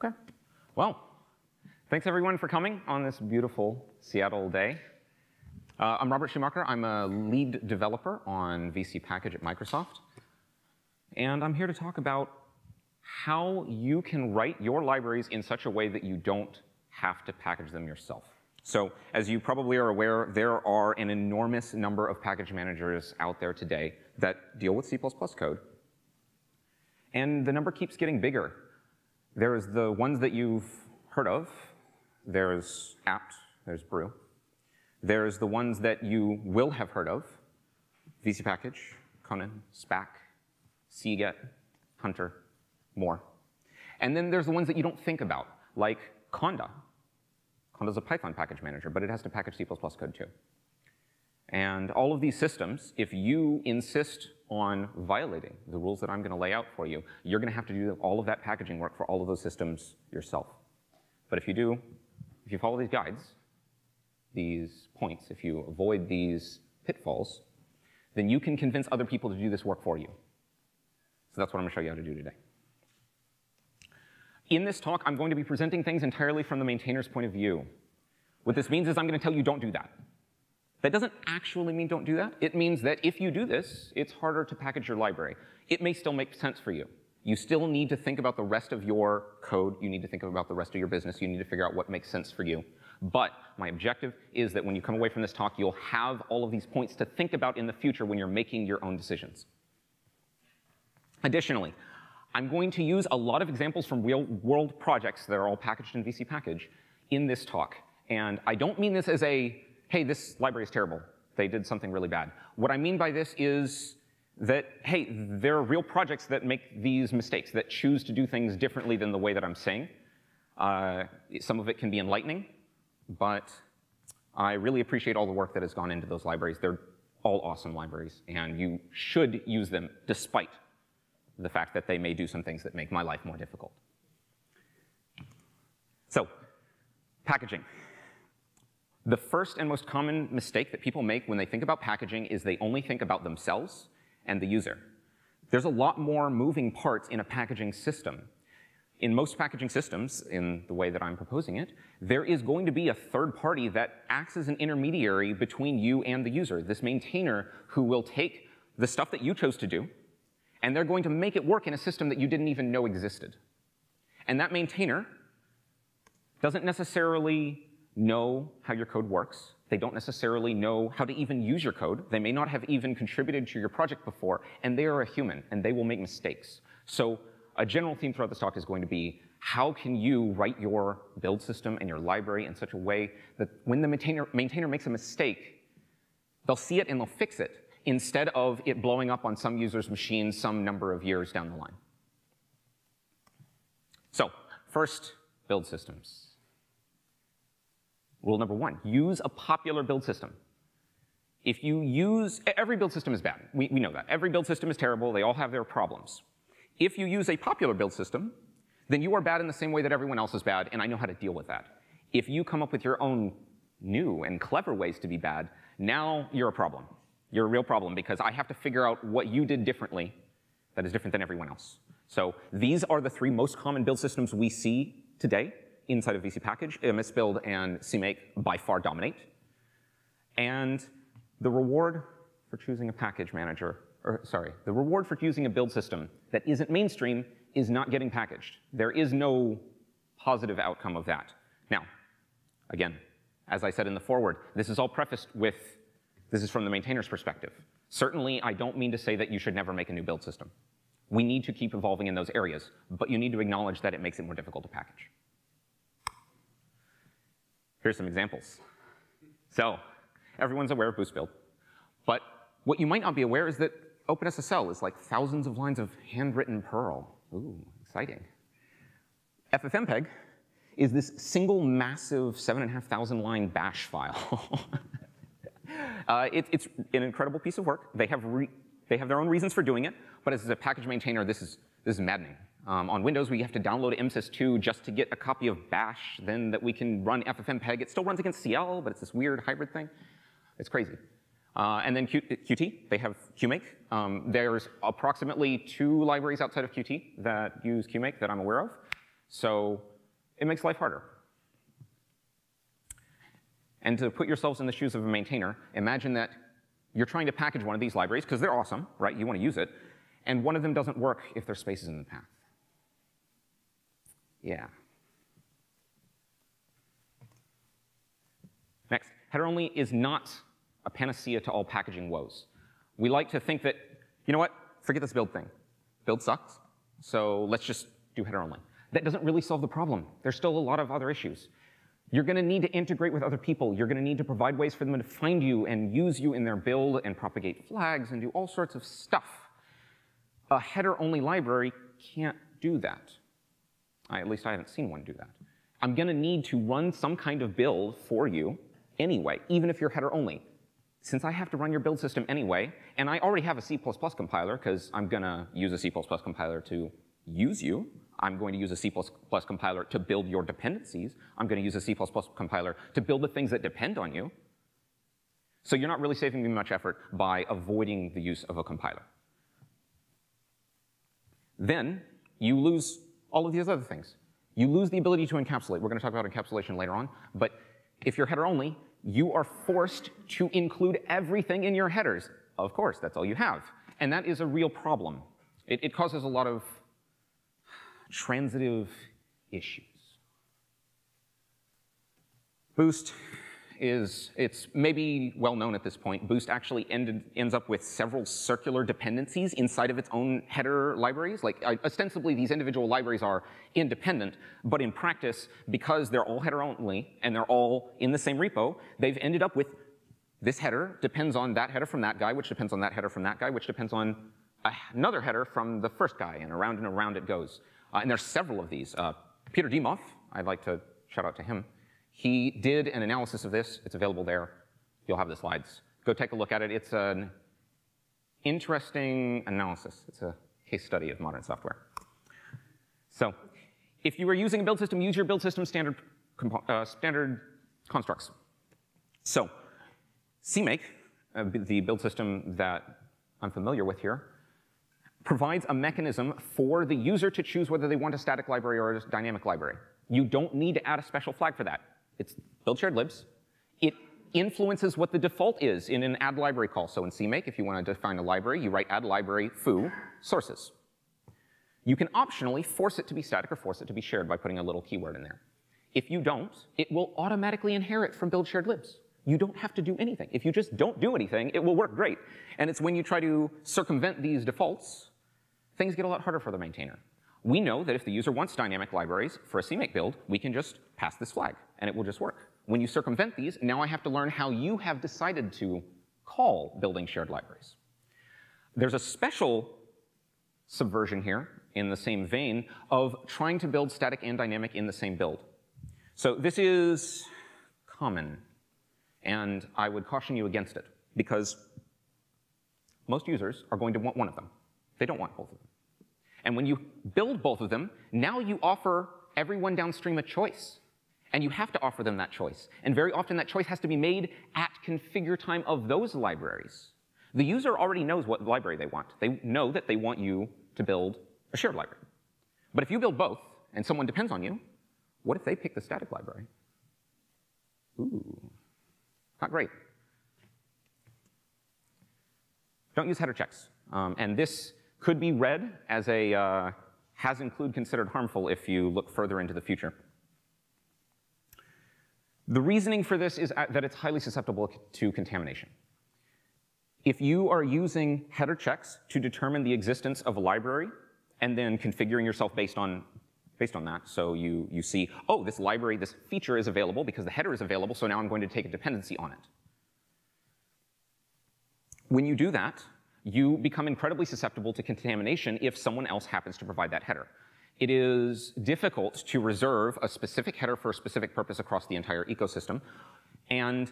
Okay. Well, thanks everyone for coming on this beautiful Seattle day. I'm Robert Schumacher. I'm a lead developer on vcpkg at Microsoft. And I'm here to talk about how you can write your libraries in such a way that you don't have to package them yourself. So as you probably are aware, there are an enormous number of package managers out there today that deal with C++ code. And the number keeps getting bigger. There's the ones that you've heard of. There's apt, there's brew. There's the ones that you will have heard of: vcpkg, Conan, spack, cget, hunter, more. And then there's the ones that you don't think about, like Conda. Conda's a Python package manager, but it has to package C++ code too. And all of these systems, if you insist on violating the rules that I'm going to lay out for you, you're going to have to do all of that packaging work for all of those systems yourself. But if you do, if you follow these guides, these points, if you avoid these pitfalls, then you can convince other people to do this work for you. So that's what I'm going to show you how to do today. In this talk, I'm going to be presenting things entirely from the maintainer's point of view. What this means is I'm going to tell you don't do that. That doesn't actually mean don't do that. It means that if you do this, it's harder to package your library. It may still make sense for you. You still need to think about the rest of your code. You need to think about the rest of your business. You need to figure out what makes sense for you. But my objective is that when you come away from this talk, you'll have all of these points to think about in the future when you're making your own decisions. Additionally, I'm going to use a lot of examples from real-world projects that are all packaged in VCPkg in this talk. And I don't mean this as a, hey, this library is terrible. They did something really bad. What I mean by this is that, hey, there are real projects that make these mistakes, that choose to do things differently than the way that I'm saying. Some of it can be enlightening, but I really appreciate all the work that has gone into those libraries. They're all awesome libraries, and you should use them despite the fact that they may do some things that make my life more difficult. So, packaging. The first and most common mistake that people make when they think about packaging is they only think about themselves and the user. There's a lot more moving parts in a packaging system. In most packaging systems, in the way that I'm proposing it, there is going to be a third party that acts as an intermediary between you and the user, this maintainer who will take the stuff that you chose to do, and they're going to make it work in a system that you didn't even know existed. And that maintainer doesn't necessarily know how your code works. They don't necessarily know how to even use your code. They may not have even contributed to your project before, and they are a human, and they will make mistakes. So a general theme throughout this talk is going to be, how can you write your build system and your library in such a way that when the maintainer makes a mistake, they'll see it and they'll fix it, instead of it blowing up on some user's machine some number of years down the line. So, first, build systems. Rule number one, use a popular build system. If you use, every build system is bad. We know that. Every build system is terrible. They all have their problems. If you use a popular build system, then you are bad in the same way that everyone else is bad, and I know how to deal with that. If you come up with your own new and clever ways to be bad, now you're a problem. You're a real problem, because I have to figure out what you did differently that is different than everyone else. So these are the three most common build systems we see today inside of vcpkg. msbuild and cmake by far dominate. And the reward for choosing a package manager, the reward for using a build system that isn't mainstream is not getting packaged. There is no positive outcome of that. Now, again, as I said in the foreword, this is all prefaced with, this is from the maintainer's perspective. Certainly, I don't mean to say that you should never make a new build system. We need to keep evolving in those areas, but you need to acknowledge that it makes it more difficult to package. Here's some examples. So, everyone's aware of boost build, but what you might not be aware is that OpenSSL is like thousands of lines of handwritten Perl. Ooh, exciting. FFmpeg is this single massive 7,500 line bash file. It's an incredible piece of work. They have their own reasons for doing it, but as a package maintainer, this is maddening. On Windows, we have to download MSys2 just to get a copy of bash, then that we can run FFmpeg. It still runs against CL, but it's this weird hybrid thing. It's crazy. And then Qt, they have CppMake. There's approximately 2 libraries outside of Qt that use CppMake that I'm aware of. So it makes life harder. And to put yourselves in the shoes of a maintainer, imagine that you're trying to package one of these libraries, because they're awesome, right? You want to use it, and one of them doesn't work if there's spaces in the path. Yeah. Next, header only is not a panacea to all packaging woes. We like to think that, you know what, forget this build thing. Build sucks, so let's just do header only. That doesn't really solve the problem. There's still a lot of other issues. You're going to need to integrate with other people. You're going to need to provide ways for them to find you and use you in their build and propagate flags and do all sorts of stuff. A header-only library can't do that. At least I haven't seen one do that. I'm going to need to run some kind of build for you anyway, even if you're header-only. Since I have to run your build system anyway, and I already have a C++ compiler because I'm going to use a C++ compiler to use you, I'm going to use a C++ compiler to build your dependencies. I'm going to use a C++ compiler to build the things that depend on you. So you're not really saving me much effort by avoiding the use of a compiler. Then you lose all of these other things. You lose the ability to encapsulate. We're going to talk about encapsulation later on. But if you're header only, you are forced to include everything in your headers. Of course, that's all you have. And that is a real problem. It causes a lot of transitive issues. Boost it's maybe well known at this point. Boost actually ends up with several circular dependencies inside of its own header libraries. Like ostensibly these individual libraries are independent, but in practice, because they're all header only and they're all in the same repo, they've ended up with this header depends on that header from that guy, which depends on that header from that guy, which depends on another header from the first guy, and around it goes. And there's several of these. Peter Demoff, I'd like to shout out to him. He did an analysis of this. It's available there. You'll have the slides. Go take a look at it. It's an interesting analysis. It's a case study of modern software. So if you are using a build system, use your build system standard constructs. So CMake, the build system that I'm familiar with here, provides a mechanism for the user to choose whether they want a static library or a dynamic library. You don't need to add a special flag for that. It's build shared libs. It influences what the default is in an add library call. So in CMake, if you want to define a library, you write add library foo sources. You can optionally force it to be static or force it to be shared by putting a little keyword in there. If you don't, it will automatically inherit from build shared libs. You don't have to do anything. If you just don't do anything, it will work great. And it's when you try to circumvent these defaults, things get a lot harder for the maintainer. We know that if the user wants dynamic libraries for a CMake build, we can just pass this flag, and it will just work. When you circumvent these, now I have to learn how you have decided to call building shared libraries. There's a special subversion here, in the same vein, of trying to build static and dynamic in the same build. So this is common, and I would caution you against it, because most users are going to want one of them. They don't want both of them. And when you build both of them, now you offer everyone downstream a choice. And you have to offer them that choice. And very often that choice has to be made at configure time of those libraries. The user already knows what library they want. They know that they want you to build a shared library. But if you build both, and someone depends on you, what if they pick the static library? Ooh, not great. Don't use header checks. And this could be read as a has include considered harmful if you look further into the future. The reasoning for this is that it's highly susceptible to contamination. If you are using header checks to determine the existence of a library and then configuring yourself based on that, so you see, oh, this library, this feature is available because the header is available, so now I'm going to take a dependency on it. When you do that, you become incredibly susceptible to contamination if someone else happens to provide that header. It is difficult to reserve a specific header for a specific purpose across the entire ecosystem, and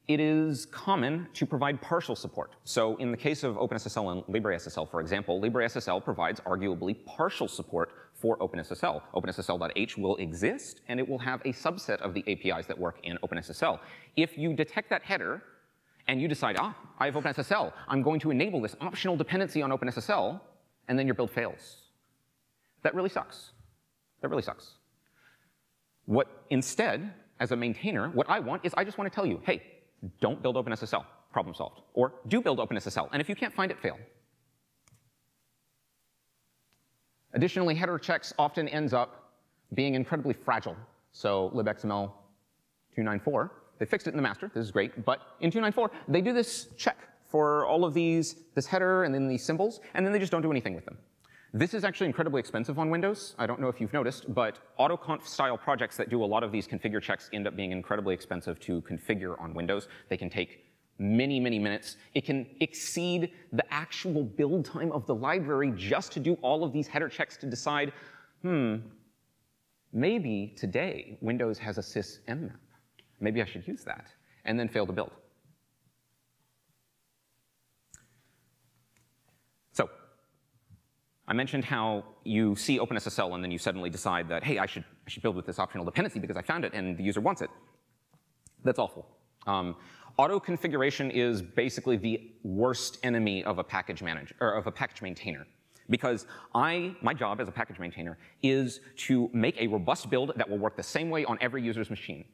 it is common to provide partial support. So in the case of OpenSSL and LibreSSL, for example, LibreSSL provides arguably partial support for OpenSSL. OpenSSL.h will exist, and it will have a subset of the APIs that work in OpenSSL. If you detect that header, and you decide, I have OpenSSL, I'm going to enable this optional dependency on OpenSSL, and then your build fails. That really sucks. That really sucks. Instead, as a maintainer, what I want is I just want to tell you, hey, don't build OpenSSL, problem solved. Or do build OpenSSL, and if you can't find it, fail. Additionally, header checks often ends up being incredibly fragile. So libxml 294, they fixed it in the master, this is great, but in 294, they do this check for all of this header and then these symbols, and then they just don't do anything with them. This is actually incredibly expensive on Windows. I don't know if you've noticed, but autoconf style projects that do a lot of these configure checks end up being incredibly expensive to configure on Windows. They can take many, many minutes. It can exceed the actual build time of the library just to do all of these header checks to decide, maybe today Windows has a sys mmap. Maybe I should use that, and then fail to build. So I mentioned how you see OpenSSL and then you suddenly decide that, hey, I should build with this optional dependency because I found it and the user wants it. That's awful. Auto-configuration is basically the worst enemy of a package manager, or of a package maintainer. Because my job as a package maintainer is to make a robust build that will work the same way on every user's machine.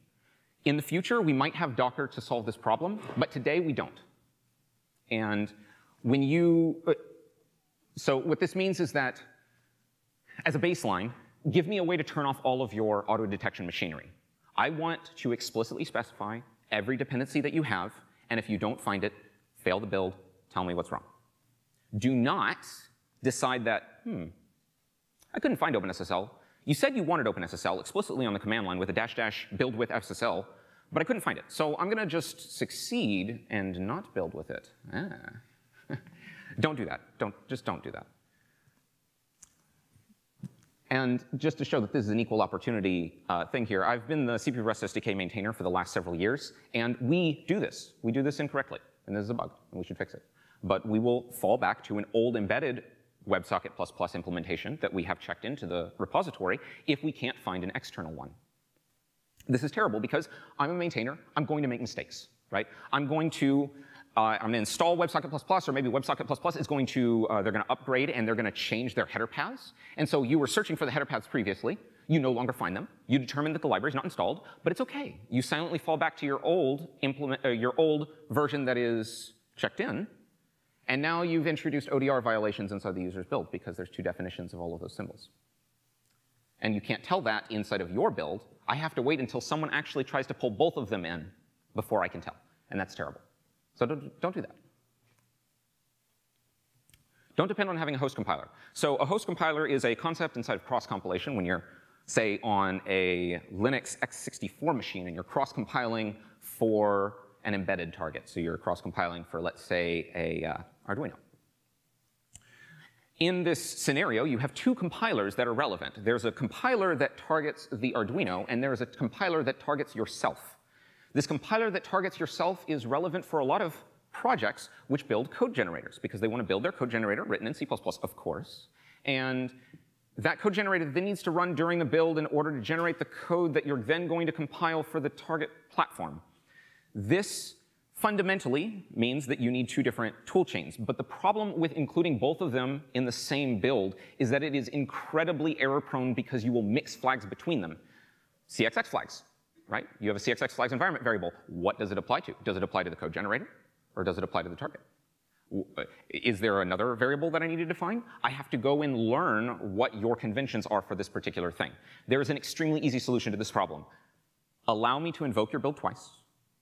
In the future, we might have Docker to solve this problem, but today we don't. And when so what this means is that, as a baseline, give me a way to turn off all of your auto-detection machinery. I want to explicitly specify every dependency that you have, and if you don't find it, fail the build, tell me what's wrong. Do not decide that, I couldn't find OpenSSL. You said you wanted OpenSSL explicitly on the command line with a -- build with SSL, but I couldn't find it. So I'm going to just succeed and not build with it. Don't do that. Just don't do that. And just to show that this is an equal opportunity thing here, I've been the CPU Rust SDK maintainer for the last several years, and we do this. We do this incorrectly, and this is a bug, and we should fix it. But we will fall back to an old embedded WebSocket++ implementation that we have checked into the repository if we can't find an external one. This is terrible because I'm a maintainer. I'm going to make mistakes, right? I'm going to install WebSocket++, or maybe WebSocket++ is going to, they're going to upgrade and they're going to change their header paths. And so you were searching for the header paths previously. You no longer find them. You determine that the library is not installed, but it's okay. You silently fall back to your old version that is checked in. And now you've introduced ODR violations inside the user's build because there's two definitions of all of those symbols. And you can't tell that inside of your build. I have to wait until someone actually tries to pull both of them in before I can tell. And that's terrible. So don't do that. Don't depend on having a host compiler. So a host compiler is a concept inside of cross-compilation when you're, say, on a Linux x64 machine and you're cross-compiling for an embedded target. So you're cross-compiling for, let's say, a Arduino. In this scenario, you have two compilers that are relevant. There's a compiler that targets the Arduino, and there's a compiler that targets yourself. This compiler that targets yourself is relevant for a lot of projects which build code generators, because they want to build their code generator written in C++, of course. And that code generator then needs to run during the build in order to generate the code that you're then going to compile for the target platform. This fundamentally means that you need two different tool chains. But the problem with including both of them in the same build is that it is incredibly error-prone because you will mix flags between them. CXX flags, right? You have a CXX flags environment variable. What does it apply to? Does it apply to the code generator, or does it apply to the target? Is there another variable that I need to define? I have to go and learn what your conventions are for this particular thing. There is an extremely easy solution to this problem. Allow me to invoke your build twice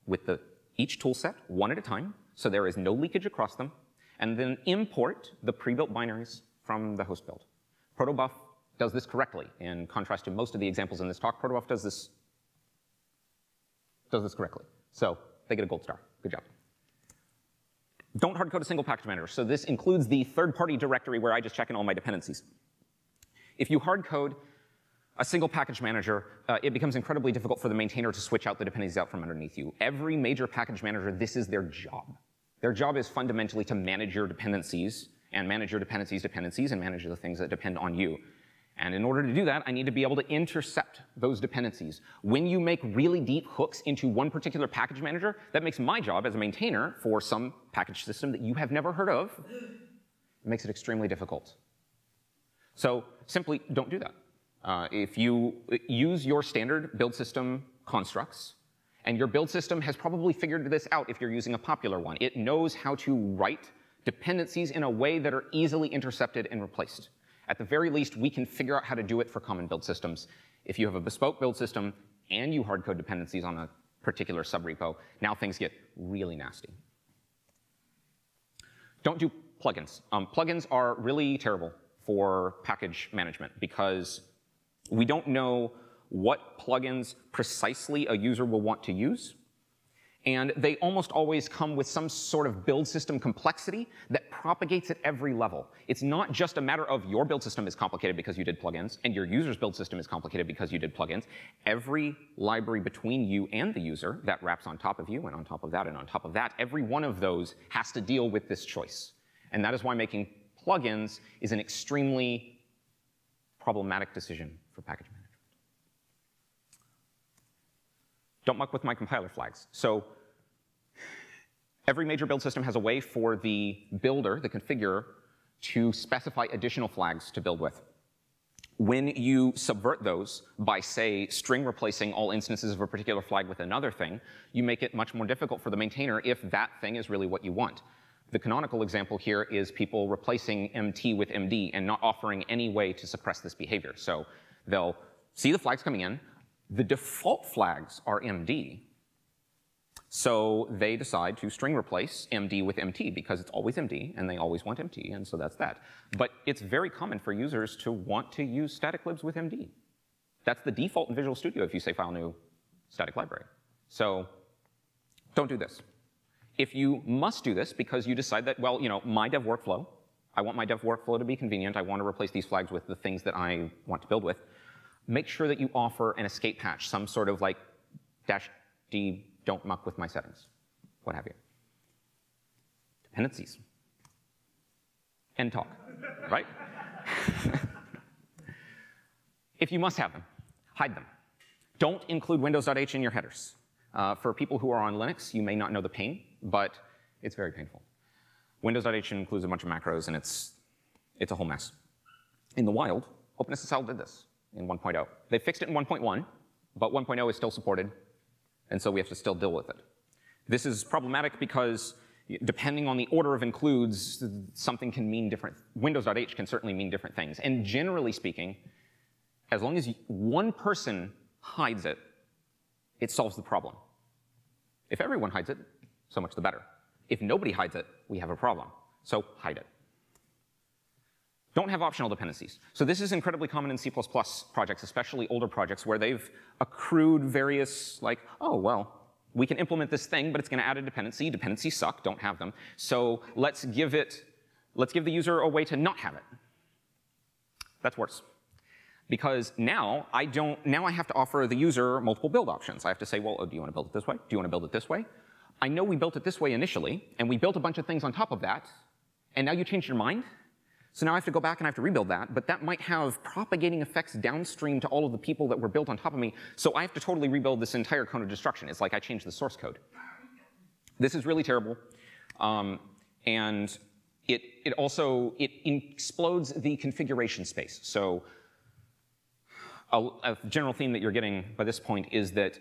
with each tool set, one at a time, so there is no leakage across them, and then import the pre-built binaries from the host build. Protobuf does this correctly. In contrast to most of the examples in this talk, Protobuf does this correctly. So they get a gold star. Good job. Don't hard code a single package manager. So this includes the third-party directory where I just check in all my dependencies. If you hard code a single package manager, it becomes incredibly difficult for the maintainer to switch out the dependencies out from underneath you. Every major package manager, this is their job. Their job is fundamentally to manage your dependencies, and manage your dependencies, and manage the things that depend on you. And in order to do that, I need to be able to intercept those dependencies. When you make really deep hooks into one particular package manager, that makes my job as a maintainer for some package system that you have never heard of, it makes it extremely difficult. So simply don't do that. If you use your standard build system constructs, and your build system has probably figured this out if you're using a popular one. It knows how to write dependencies in a way that are easily intercepted and replaced. At the very least, we can figure out how to do it for common build systems. If you have a bespoke build system and you hard code dependencies on a particular subrepo, now things get really nasty. Don't do plugins. Plugins are really terrible for package management because we don't know what plugins precisely a user will want to use. And they almost always come with some sort of build system complexity that propagates at every level. It's not just a matter of your build system is complicated because you did plugins, and your user's build system is complicated because you did plugins. Every library between you and the user that wraps on top of you, and on top of that, and on top of that, every one of those has to deal with this choice. And that is why making plugins is an extremely problematic decision for package management. Don't muck with my compiler flags. So every major build system has a way for the builder, the configurer, to specify additional flags to build with. When you subvert those by, say, string replacing all instances of a particular flag with another thing, you make it much more difficult for the maintainer if that thing is really what you want. The canonical example here is people replacing MT with MD and not offering any way to suppress this behavior. So they'll see the flags coming in. The default flags are MD, so they decide to string replace MD with MT because it's always MD, and they always want MT, and so that's that. But it's very common for users to want to use static libs with MD. That's the default in Visual Studio if you say file new static library. So don't do this. If you must do this because you decide that, well, you know, my dev workflow, I want my dev workflow to be convenient, I want to replace these flags with the things that I want to build with, make sure that you offer an escape patch, some sort of like -d, don't muck with my settings, what have you. Dependencies. End talk, right? If you must have them, hide them. Don't include windows.h in your headers. For people who are on Linux, you may not know the pain, but it's very painful. Windows.h includes a bunch of macros, and it's a whole mess. In the wild, OpenSSL did this in 1.0. They fixed it in 1.1, but 1.0 is still supported, and so we have to still deal with it. This is problematic because depending on the order of includes, something can mean different. Windows.h can certainly mean different things. And generally speaking, as long as one person hides it, it solves the problem. If everyone hides it, so much the better. If nobody hides it, we have a problem. So hide it. Don't have optional dependencies. So this is incredibly common in C++ projects, especially older projects, where they've accrued various, like, oh, well, we can implement this thing, but it's going to add a dependency. Dependencies suck, don't have them. So let's give the user a way to not have it. That's worse. Because now I have to offer the user multiple build options. I have to say, well, oh, do you want to build it this way? Do you want to build it this way? I know we built it this way initially, and we built a bunch of things on top of that, and now you changed your mind? So now I have to go back and I have to rebuild that, but that might have propagating effects downstream to all of the people that were built on top of me, so I have to totally rebuild this entire cone of destruction. It's like I changed the source code. This is really terrible, and it explodes the configuration space. So a general theme that you're getting by this point is that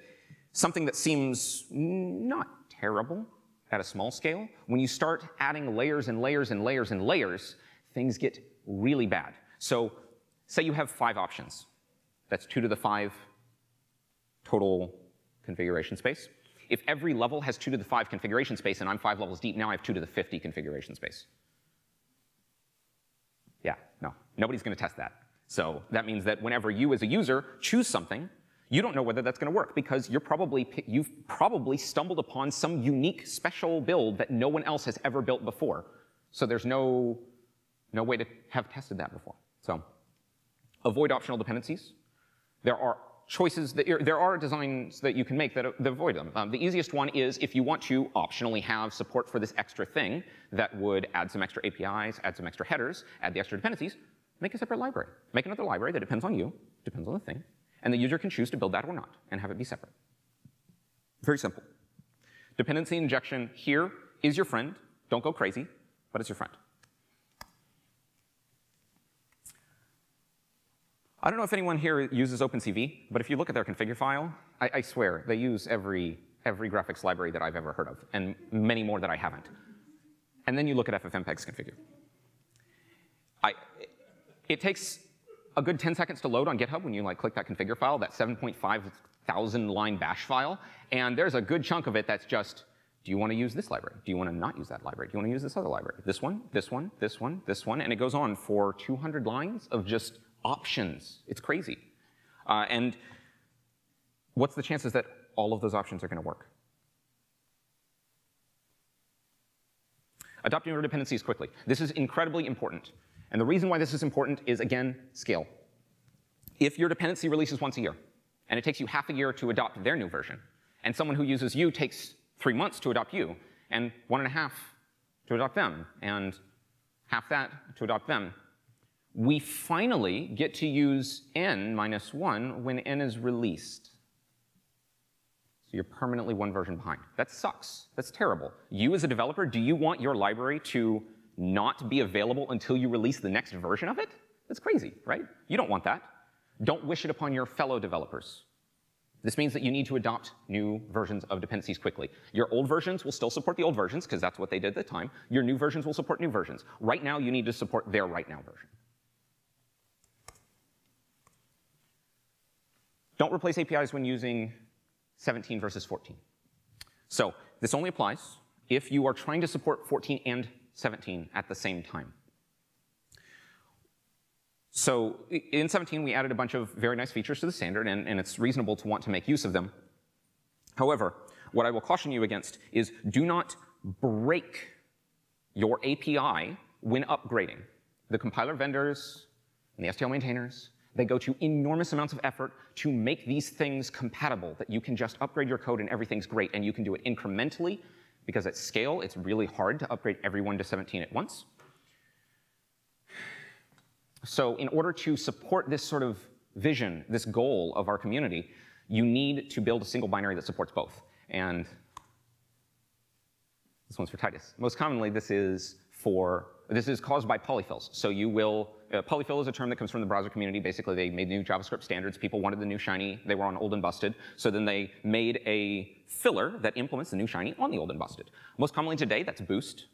something that seems not terrible at a small scale, when you start adding layers and layers and layers and layers, things get really bad. So say you have 5 options. That's 2 to the 5 total configuration space. If every level has 2 to the 5 configuration space and I'm 5 levels deep, now I have 2 to the 50 configuration space. Yeah, no, nobody's going to test that. So that means that whenever you as a user choose something, you don't know whether that's going to work because you've probably stumbled upon some unique special build that no one else has ever built before. So there's no way to have tested that before. So avoid optional dependencies. There are choices, there are designs that you can make that avoid them. The easiest one is if you want to optionally have support for this extra thing that would add some extra APIs, add some extra headers, add the extra dependencies, make a separate library. Make another library that depends on you, depends on the thing, and the user can choose to build that or not and have it be separate. Very simple. Dependency injection here is your friend. Don't go crazy, but it's your friend. I don't know if anyone here uses OpenCV, but if you look at their configure file, I swear, they use every graphics library that I've ever heard of, and many more that I haven't. And then you look at FFmpeg's configure. It takes a good 10 seconds to load on GitHub when you click that configure file, that 7.5 thousand line bash file, and there's a good chunk of it that's just, do you want to use this library? Do you want to not use that library? Do you want to use this other library? This one, this one, this one, this one, and it goes on for 200 lines of just options. It's crazy. And what's the chances that all of those options are going to work? Adopting your dependencies quickly. This is incredibly important. And the reason why this is important is, again, scale. If your dependency releases once a year, and it takes you half a year to adopt their new version, and someone who uses you takes 3 months to adopt you, and 1.5 to adopt them, and half that to adopt them, we finally get to use n minus 1 when n is released. So you're permanently one version behind. That sucks. That's terrible. You as a developer, do you want your library to not be available until you release the next version of it? That's crazy, right? You don't want that. Don't wish it upon your fellow developers. This means that you need to adopt new versions of dependencies quickly. Your old versions will still support the old versions, because that's what they did at the time. Your new versions will support new versions. Right now, you need to support their right now version. Don't replace APIs when using 17 versus 14. So this only applies if you are trying to support 14 and 17 at the same time. So in 17, we added a bunch of very nice features to the standard, and it's reasonable to want to make use of them. However, what I will caution you against is do not break your API when upgrading. The compiler vendors and the STL maintainers, they go to enormous amounts of effort to make these things compatible, that you can just upgrade your code and everything's great, and you can do it incrementally, because at scale, it's really hard to upgrade everyone to 17 at once. So in order to support this sort of vision, this goal of our community, you need to build a single binary that supports both. And this one's for Titus. Most commonly, this is caused by polyfills. So you will, polyfill is a term that comes from the browser community. Basically, they made new JavaScript standards. People wanted the new shiny. They were on old and busted. So then they made a filler that implements the new shiny on the old and busted. Most commonly today, that's Boost.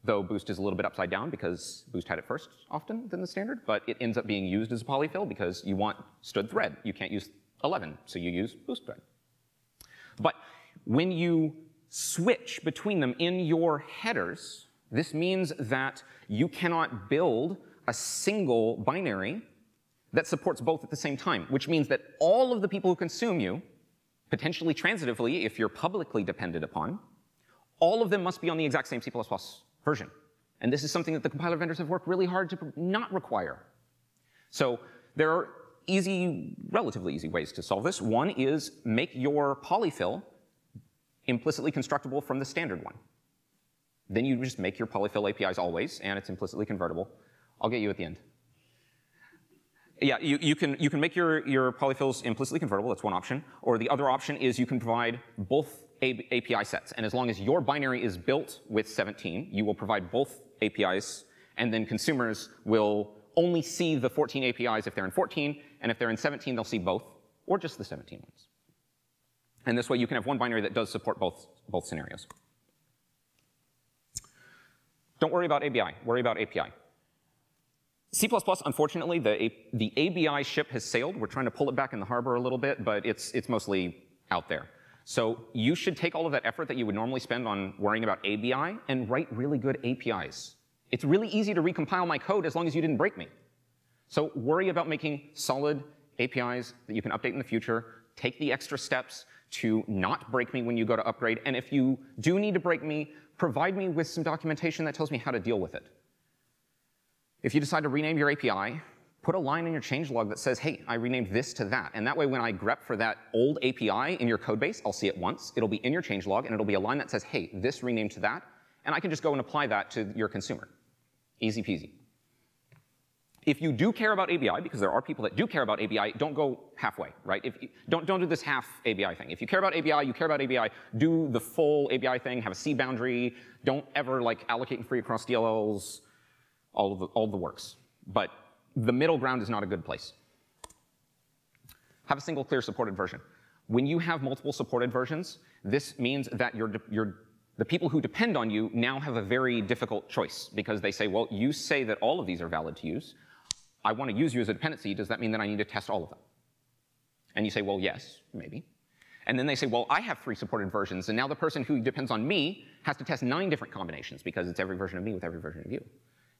Though Boost is a little bit upside down because Boost had it first often than the standard, but it ends up being used as a polyfill because you want stood thread. You can't use 11, so you use Boost thread. But when you switch between them in your headers, this means that you cannot build a single binary that supports both at the same time, which means that all of the people who consume you, potentially transitively if you're publicly depended upon, all of them must be on the exact same C++ version. And this is something that the compiler vendors have worked really hard to not require. So there are relatively easy ways to solve this. One is make your polyfill implicitly constructible from the standard one. Then you just make your polyfill APIs always, and it's implicitly convertible. I'll get you at the end. Yeah, you can make your polyfills implicitly convertible. That's one option. Or the other option is you can provide both API sets. And as long as your binary is built with 17, you will provide both APIs, and then consumers will only see the 14 APIs if they're in 14, and if they're in 17, they'll see both, or just the 17 ones. And this way, you can have one binary that does support both scenarios. Don't worry about ABI. Worry about API. C++, unfortunately, the ABI ship has sailed. We're trying to pull it back in the harbor a little bit, but it's mostly out there. So you should take all of that effort that you would normally spend on worrying about ABI and write really good APIs. It's really easy to recompile my code as long as you didn't break me. So worry about making solid APIs that you can update in the future. Take the extra steps to not break me when you go to upgrade. And if you do need to break me, provide me with some documentation that tells me how to deal with it. If you decide to rename your API, put a line in your changelog that says, hey, I renamed this to that. And that way, when I grep for that old API in your code base, I'll see it once. It'll be in your changelog, and it'll be a line that says, hey, this renamed to that. And I can just go and apply that to your consumer. Easy peasy. If you do care about ABI, because there are people that do care about ABI, don't go halfway, right? Don't do this half ABI thing. If you care about ABI, you care about ABI, do the full ABI thing, have a C boundary, don't ever allocate and free across DLLs, all the works. But the middle ground is not a good place. have a single clear supported version. When you have multiple supported versions, this means that the people who depend on you now have a very difficult choice, because they say, well, you say that all of these are valid to use. I want to use you as a dependency. Does that mean that I need to test all of them? And you say, well, yes, maybe. And then they say, well, I have 3 supported versions, and now the person who depends on me has to test 9 different combinations, because it's every version of me with every version of you.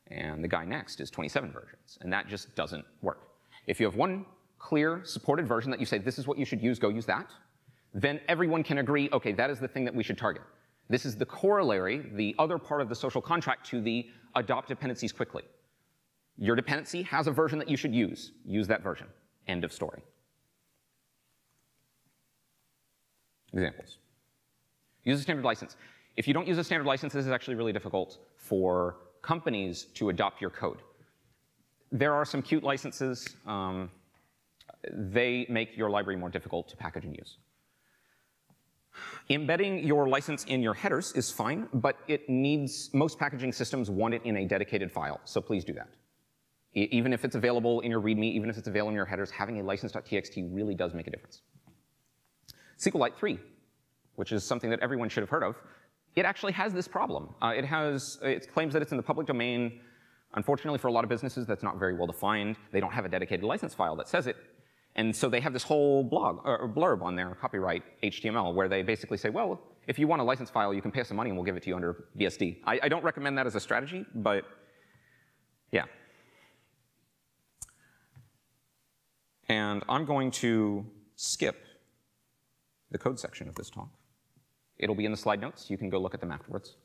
And the guy next is 27 versions, and that just doesn't work. If you have one clear supported version that you say, this is what you should use, go use that, then everyone can agree, okay, that is the thing that we should target. This is the corollary, the other part of the social contract, to the adopt dependencies quickly. Your dependency has a version that you should use. Use that version. End of story. Examples. Use a standard license. If you don't use a standard license, this is actually really difficult for companies to adopt your code. There are some cute licenses. They make your library more difficult to package and use. Embedding your license in your headers is fine, but most packaging systems want it in a dedicated file, so please do that. Even if it's available in your README, even if it's available in your headers, having a license.txt really does make a difference. SQLite 3, which is something that everyone should have heard of, it actually has this problem. It claims that it's in the public domain. Unfortunately, for a lot of businesses, that's not very well defined. They don't have a dedicated license file that says it. And so they have this whole blog or blurb on their copyright HTML where they basically say, well, if you want a license file, you can pay us some money and we'll give it to you under BSD. I don't recommend that as a strategy, but yeah. And I'm going to skip the code section of this talk. It'll be in the slide notes. You can go look at them afterwards.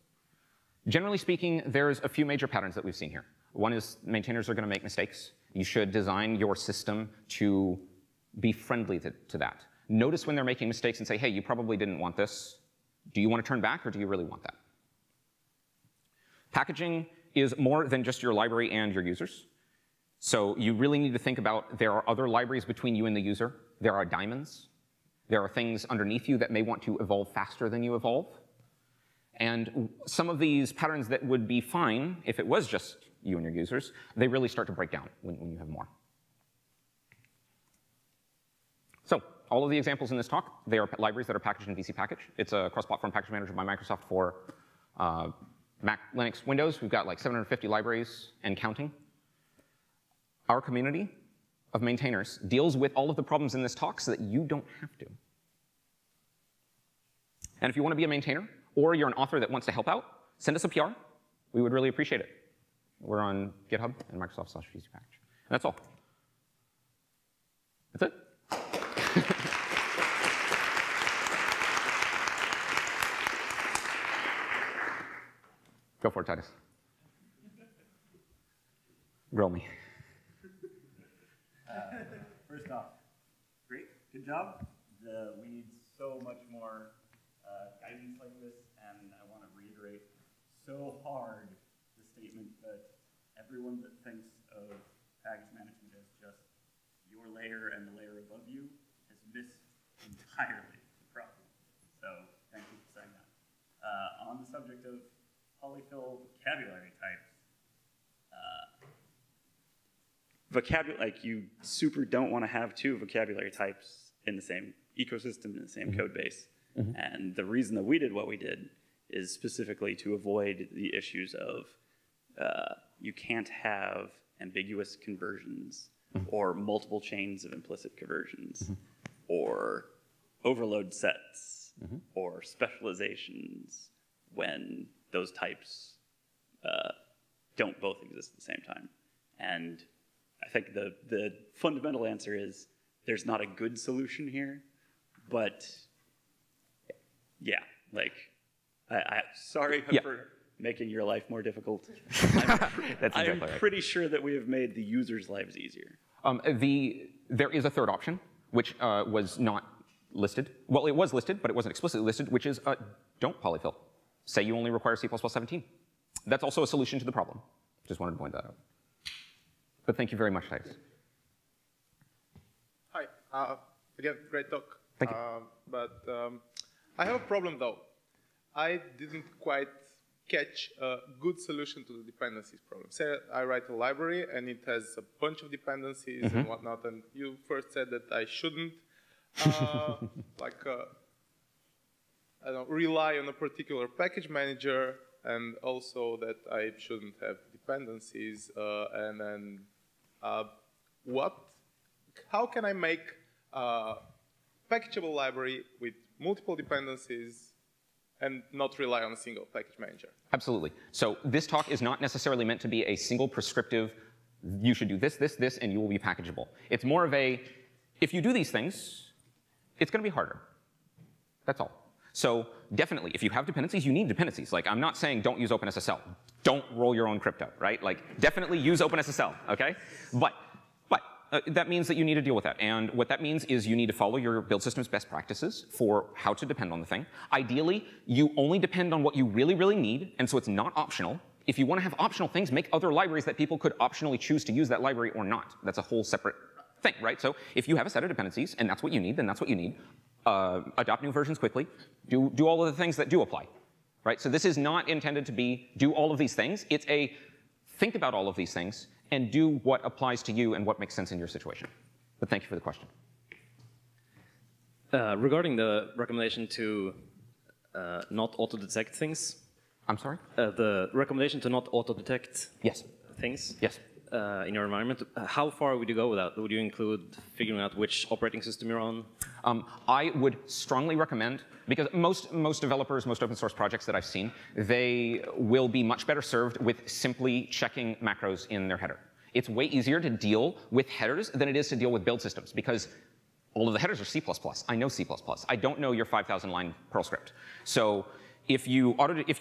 Generally speaking, there's a few major patterns that we've seen here. One is maintainers are going to make mistakes. You should design your system to be friendly to that. Notice when they're making mistakes and say, hey, you probably didn't want this. Do you want to turn back, or do you really want that? Packaging is more than just your library and your users. So you really need to think about, there are other libraries between you and the user. There are diamonds. There are things underneath you that may want to evolve faster than you evolve. And some of these patterns that would be fine if it was just you and your users, they really start to break down when you have more. So all of the examples in this talk, they are libraries that are packaged in vcpkg. It's a cross-platform package manager by Microsoft for Mac, Linux, Windows. We've got like 750 libraries and counting. Our community of maintainers deals with all of the problems in this talk so that you don't have to. And if you want to be a maintainer, or you're an author that wants to help out, send us a PR. We would really appreciate it. We're on GitHub and Microsoft/vcpkg. And that's all. That's it. Go for it, Titus. Grill me. First off, great, good job. We need so much more guidance like this, and I want to reiterate so hard the statement that everyone that thinks of package management as just your layer and the layer above you has missed entirely the problem. So thank you for saying that. On the subject of polyfill vocabulary types, like you super don't want to have 2 vocabulary types in the same ecosystem, in the same code base. And the reason that we did what we did is specifically to avoid the issues of you can't have ambiguous conversions or multiple chains of implicit conversions or overload sets or specializations when those types don't both exist at the same time. And I think the fundamental answer is there's not a good solution here, but yeah, like, sorry for making your life more difficult. I'm pretty sure that we have made the users' lives easier. There is a third option, which was not listed. Well, it was listed, but it wasn't explicitly listed, which is don't polyfill. Say you only require C++17. That's also a solution to the problem. Just wanted to point that out. But thank you very much, Titus. Hi. Again, great talk. Thank you. I have a problem, though. I didn't quite catch a good solution to the dependencies problem. Say I write a library and it has a bunch of dependencies and whatnot, and you first said that I shouldn't I don't rely on a particular package manager, and also that I shouldn't have dependencies. And then how can I make a packagable library with multiple dependencies and not rely on a single package manager? Absolutely. So this talk is not necessarily meant to be a single prescriptive, you should do this, this, this, and you will be packageable. It's more of a, if you do these things, it's going to be harder. That's all. So definitely, if you have dependencies, you need dependencies. Like, I'm not saying don't use OpenSSL. Don't roll your own crypto, right? Like, definitely use OpenSSL, okay? But that means that you need to deal with that. And what that means is you need to follow your build system's best practices for how to depend on the thing. Ideally, you only depend on what you really, really need, and so it's not optional. If you want to have optional things, make other libraries that people could optionally choose to use that library or not. That's a whole separate thing, right? So if you have a set of dependencies, and that's what you need, then that's what you need. Adopt new versions quickly. Do all of the things that do apply, right? So this is not intended to be do all of these things. It's a think about all of these things and do what applies to you and what makes sense in your situation. But thank you for the question. Regarding the recommendation to not auto-detect things. I'm sorry? The recommendation to not auto-detect things. Yes. In your environment, how far would you go with that? Would you include figuring out which operating system you're on? I would strongly recommend, because most developers, most open source projects that I've seen, they will be much better served with simply checking macros in their header. It's way easier to deal with headers than it is to deal with build systems, because all of the headers are C++. I know C++. I don't know your 5,000-line Perl script. So if you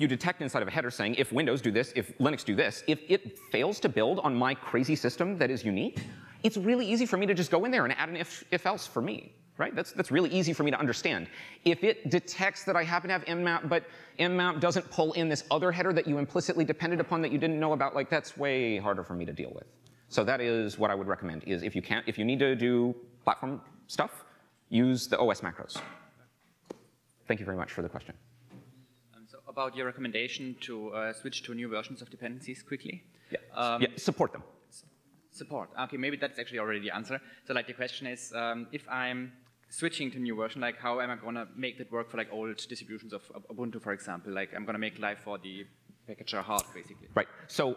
detect inside of a header saying, if Windows do this, if Linux do this, if it fails to build on my crazy system that is unique, it's really easy for me to just go in there and add an if-else for me, right? That's really easy for me to understand. If it detects that I happen to have mmap, but mmap doesn't pull in this other header that you implicitly depended upon that you didn't know about, like, that's way harder for me to deal with. So that is what I would recommend, is if you need to do platform stuff, use the OS macros. Thank you very much for the question. So about your recommendation to switch to new versions of dependencies quickly? Yeah, support them. Support. Okay, maybe that's actually already the answer. So like the question is, if I'm switching to new version, like how am I going to make that work for like old distributions of Ubuntu, for example? Like I'm going to make life for the packager hard, basically. Right. So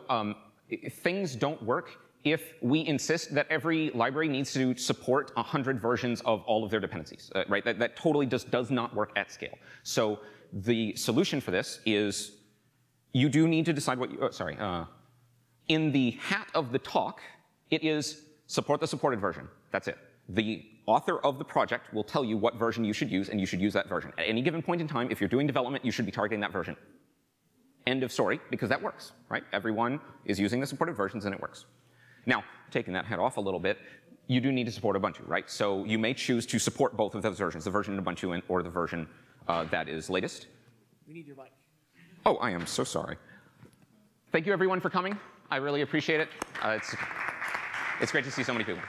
things don't work if we insist that every library needs to support 100 versions of all of their dependencies, right? That totally does not work at scale. So the solution for this is you do need to decide what you, in the hat of the talk, it is support the supported version. That's it. The author of the project will tell you what version you should use, and you should use that version. At any given point in time, if you're doing development, you should be targeting that version. End of story, because that works, right? Everyone is using the supported versions, and it works. Now, taking that hat off a little bit, you do need to support Ubuntu, right? So you may choose to support both of those versions, the version in Ubuntu or the version that is latest. We need your mic. Oh, I am so sorry. Thank you, everyone, for coming. I really appreciate it. It's great to see so many people.